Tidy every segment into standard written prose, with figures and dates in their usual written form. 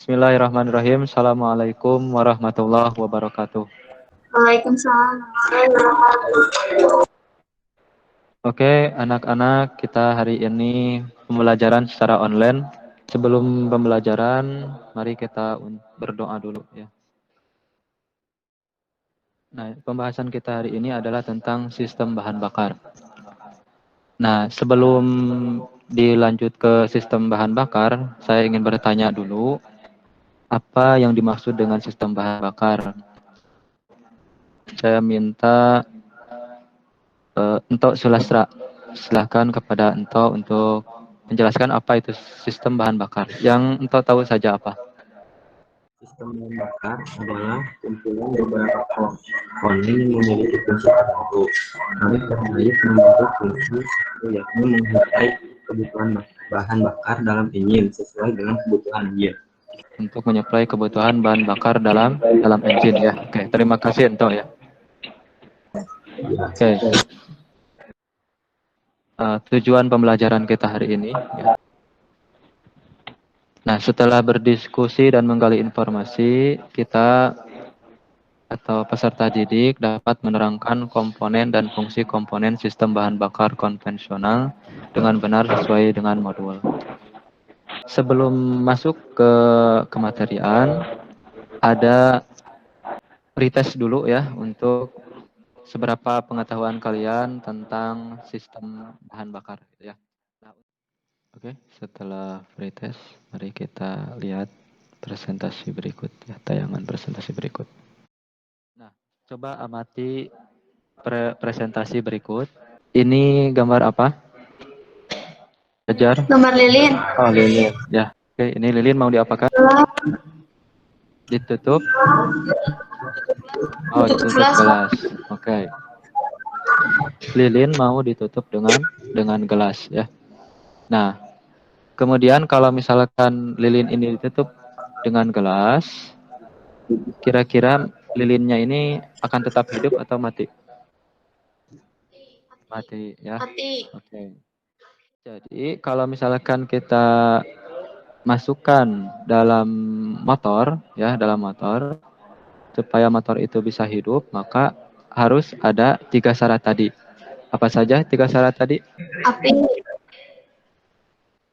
Bismillahirrahmanirrahim. Assalamualaikum warahmatullahi wabarakatuh. Waalaikumsalam. Oke, anak-anak, kita hari ini pembelajaran secara online. Sebelum pembelajaran, mari kita berdoa dulu ya. Nah, pembahasan kita hari ini adalah tentang sistem bahan bakar. Nah, sebelum dilanjut ke sistem bahan bakar, saya ingin bertanya dulu, apa yang dimaksud dengan sistem bahan bakar? Saya minta Entok Sulastra, silahkan kepada Entok untuk menjelaskan apa itu sistem bahan bakar. Yang Entok tahu saja apa? Sistem bahan bakar adalah kumpulan beberapa komponen yang memiliki fungsi tertentu. Kami terkait membentuk fungsi satu, yakni menghargai kebutuhan bahan bakar dalam engine sesuai dengan kebutuhan engine. Untuk menyuplai kebutuhan bahan bakar dalam engine ya. Oke, terima kasih Entok ya. Oke. Tujuan pembelajaran kita hari ini ya. Nah, setelah berdiskusi dan menggali informasi, kita atau peserta didik dapat menerangkan komponen dan fungsi komponen sistem bahan bakar konvensional dengan benar sesuai dengan modul. Sebelum masuk ke kematerian, ada pretest dulu ya untuk seberapa pengetahuan kalian tentang sistem bahan bakar ya. Nah, oke, setelah pretest, mari kita lihat presentasi berikut ya, tayangan presentasi berikut. Nah, coba amati presentasi berikut. Ini gambar apa? Kejar. Gambar lilin. Oh, lilin. Ya. Oke, ini lilin mau diapakan? Ditutup. Oh, Tutup ditutup gelas. gelas. Oke. Lilin mau ditutup dengan gelas ya. Nah, kemudian kalau misalkan lilin ini ditutup dengan gelas, kira-kira lilinnya ini akan tetap hidup atau mati? Mati ya. Mati. Oke. Jadi kalau misalkan kita masukkan dalam motor ya, dalam motor supaya motor itu bisa hidup, maka harus ada 3 syarat tadi. Apa saja 3 syarat tadi? Api.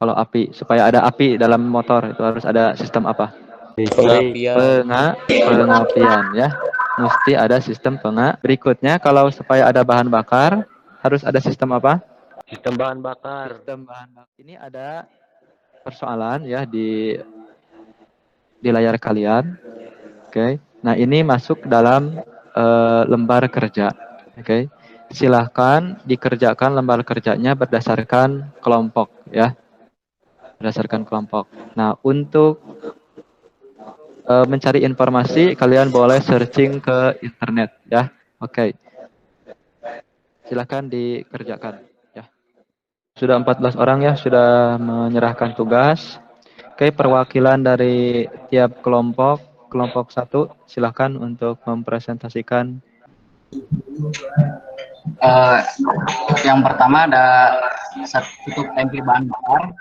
Kalau api, supaya ada api dalam motor itu harus ada sistem apa? Pengapian. Pengapian ya. Mesti ada sistem Berikutnya kalau supaya ada bahan bakar harus ada sistem apa? Sistem bahan bakar. Sistem bahan bakar. Ini ada persoalan ya di layar kalian. Oke. Nah, ini masuk dalam lembar kerja. Oke. Silahkan dikerjakan lembar kerjanya berdasarkan kelompok ya. Berdasarkan kelompok. Nah, untuk mencari informasi kalian boleh searching ke internet ya. Oke. Silahkan dikerjakan ya. Sudah 14 orang ya sudah menyerahkan tugas. Oke, perwakilan dari tiap kelompok, kelompok 1 silahkan untuk mempresentasikan. Yang pertama ada tutup tangki bahan bakar,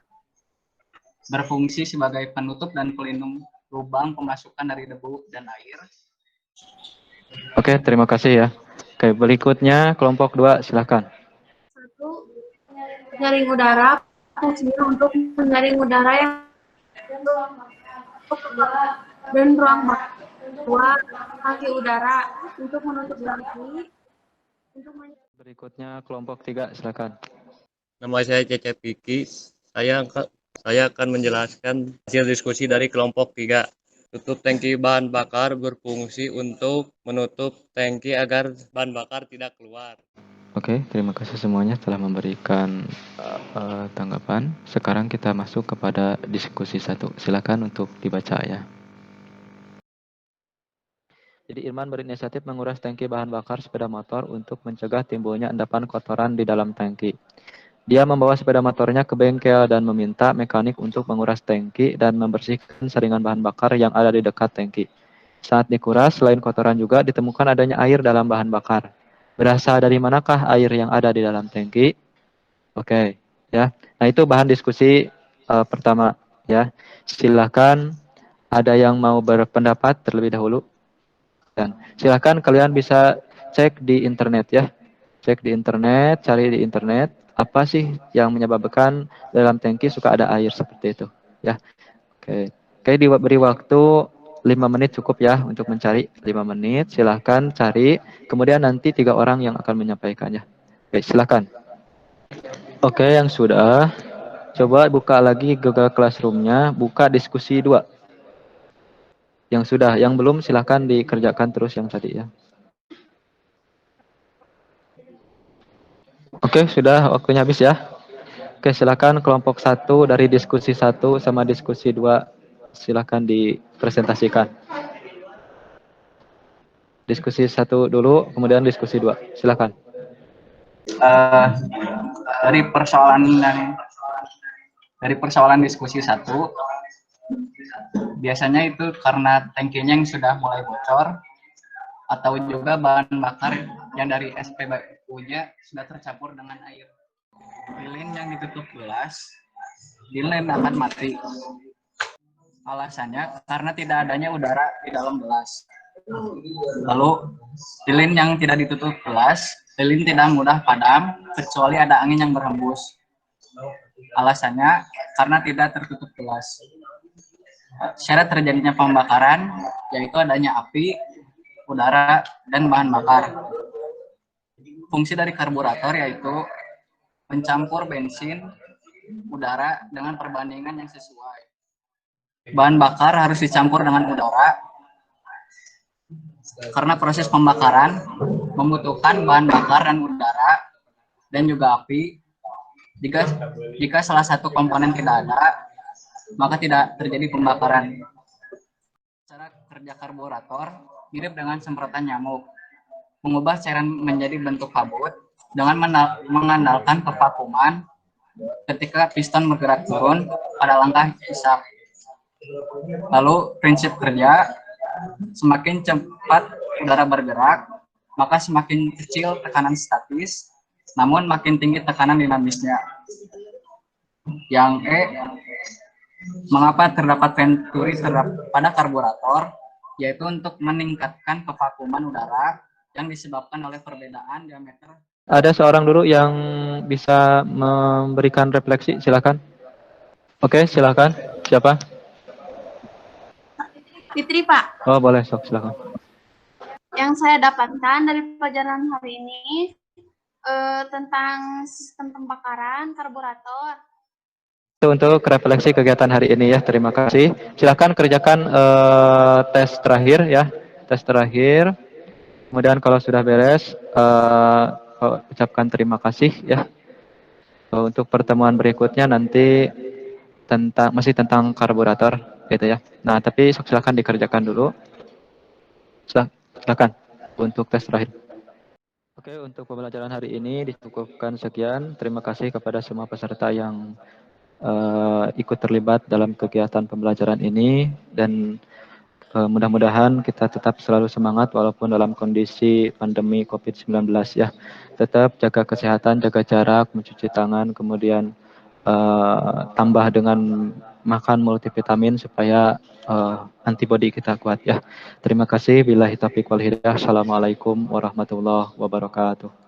berfungsi sebagai penutup dan pelindung lubang pemasukan dari debu dan air. Oke, terima kasih ya. Oke, berikutnya kelompok 2 silahkan. 1. Penyaring udara, fungsinya untuk menyaring udara yang dan ruang bakar. 2. Tangki udara untuk menutup tangki. Berikutnya kelompok 3 silakan. Nama saya Cecep Kiki. Saya akan menjelaskan hasil diskusi dari kelompok 3. Tutup tangki bahan bakar berfungsi untuk menutup tangki agar bahan bakar tidak keluar. Oke, terima kasih semuanya telah memberikan tanggapan. Sekarang kita masuk kepada diskusi 1. Silakan untuk dibaca ya. Jadi Irman berinisiatif menguras tangki bahan bakar sepeda motor untuk mencegah timbulnya endapan kotoran di dalam tangki. Dia membawa sepeda motornya ke bengkel dan meminta mekanik untuk menguras tangki dan membersihkan saringan bahan bakar yang ada di dekat tangki. Saat dikuras, selain kotoran juga ditemukan adanya air dalam bahan bakar. Berasal dari manakah air yang ada di dalam tangki? Oke, ya. Nah, itu bahan diskusi pertama ya. Silakan Ada yang mau berpendapat terlebih dahulu? Dan silakan kalian bisa cek di internet ya. Cek di internet, cari di internet apa sih yang menyebabkan dalam tangki suka ada air seperti itu ya. Oke. Oke, diberi waktu 5 menit cukup ya untuk mencari 5 menit. Silahkan cari. Kemudian nanti 3 orang yang akan menyampaikannya. Oke, silahkan. Oke, yang sudah. Coba buka lagi Google Classroom-nya. Buka diskusi 2. Yang sudah, yang belum silahkan dikerjakan terus yang tadi ya. Oke, sudah waktunya habis ya. Oke, silakan kelompok 1 dari diskusi 1 sama diskusi 2 silakan dipresentasikan. Diskusi 1 dulu, kemudian diskusi 2. Silakan. Dari persoalan diskusi 1, biasanya itu karena tangkinya yang sudah mulai bocor atau juga bahan bakar yang dari SPBU-nya sudah tercampur dengan air. Lilin yang ditutup gelas, lilin akan mati. Alasannya karena tidak adanya udara di dalam gelas. Lalu lilin yang tidak ditutup gelas, lilin tidak mudah padam kecuali ada angin yang berhembus. Alasannya karena tidak tertutup gelas. Syarat terjadinya pembakaran yaitu adanya api, udara, dan bahan bakar. Fungsi dari karburator yaitu mencampur bensin, udara dengan perbandingan yang sesuai. Bahan bakar harus dicampur dengan udara karena proses pembakaran membutuhkan bahan bakar dan udara dan juga api. Jika salah satu komponen tidak ada, maka tidak terjadi pembakaran. Cara kerja karburator mirip dengan semprotan nyamuk. Mengubah cairan menjadi bentuk kabut dengan mengandalkan kevakuman ketika piston bergerak turun pada langkah hisap. Lalu prinsip kerja, semakin cepat udara bergerak, maka semakin kecil tekanan statis, namun makin tinggi tekanan dinamisnya. Yang E, mengapa terdapat venturi pada karburator, yaitu untuk meningkatkan kevakuman udara yang disebabkan oleh perbedaan diameter. Ada seorang dulu yang bisa memberikan refleksi, silakan. Oke, silakan. Siapa? Fitri, Pak. Oh, boleh, sok, silakan. Yang saya dapatkan dari pelajaran hari ini tentang sistem pembakaran karburator. Itu untuk refleksi kegiatan hari ini ya, terima kasih. Silakan kerjakan tes terakhir ya, tes terakhir. Kemudian kalau sudah beres, ucapkan terima kasih ya. Untuk pertemuan berikutnya nanti masih tentang karburator gitu ya. Nah, tapi silakan dikerjakan dulu. Silakan untuk tes terakhir. Oke, untuk pembelajaran hari ini dicukupkan sekian. Terima kasih kepada semua peserta yang ikut terlibat dalam kegiatan pembelajaran ini dan mudah-mudahan kita tetap selalu semangat walaupun dalam kondisi pandemi COVID-19 ya. Tetap jaga kesehatan, jaga jarak, mencuci tangan, kemudian tambah dengan makan multivitamin supaya antibodi kita kuat ya. Terima kasih. Billahi taufiq wal hidayah. Assalamualaikum warahmatullahi wabarakatuh.